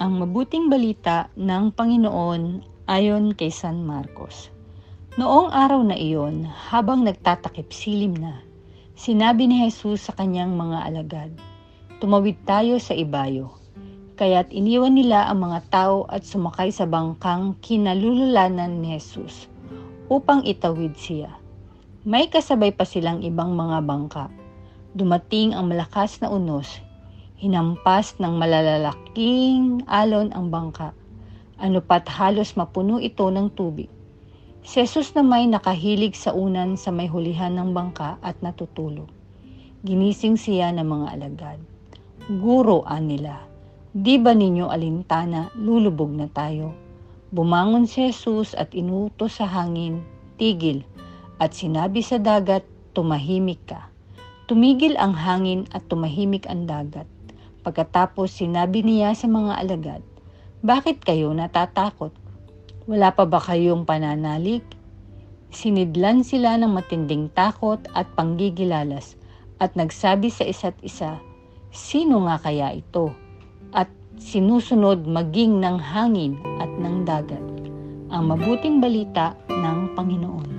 Ang mabuting balita ng Panginoon ayon kay San Marcos. Noong araw na iyon, habang nagtatakip silim na, sinabi ni Jesus sa kanyang mga alagad, "Tumawid tayo sa ibayo." Kaya't iniwan nila ang mga tao at sumakay sa bangkang kinalululanan ni Jesus upang itawid siya. May kasabay pa silang ibang mga bangka. Dumating ang malakas na unos. Hinampas ng malalaking alon ang bangka. Ano pat halos mapuno ito ng tubig. Si Jesus na may nakahilig sa unan sa may hulihan ng bangka at natutulog. Ginising siya ng mga alagad. "Guro," nila, "di ba ninyo alintana, lulubog na tayo?" Bumangon si Jesus at inutos sa hangin, "Tigil," at sinabi sa dagat, "Tumahimik ka." Tumigil ang hangin at tumahimik ang dagat. Pagkatapos sinabi niya sa mga alagad, "Bakit kayo natatakot? Wala pa ba kayong pananalig?" Sinidlan sila ng matinding takot at panggigilalas at nagsabi sa isa't isa, "Sino nga kaya ito?" At sinusunod maging ng hangin at ng dagat. Ang mabuting balita ng Panginoon.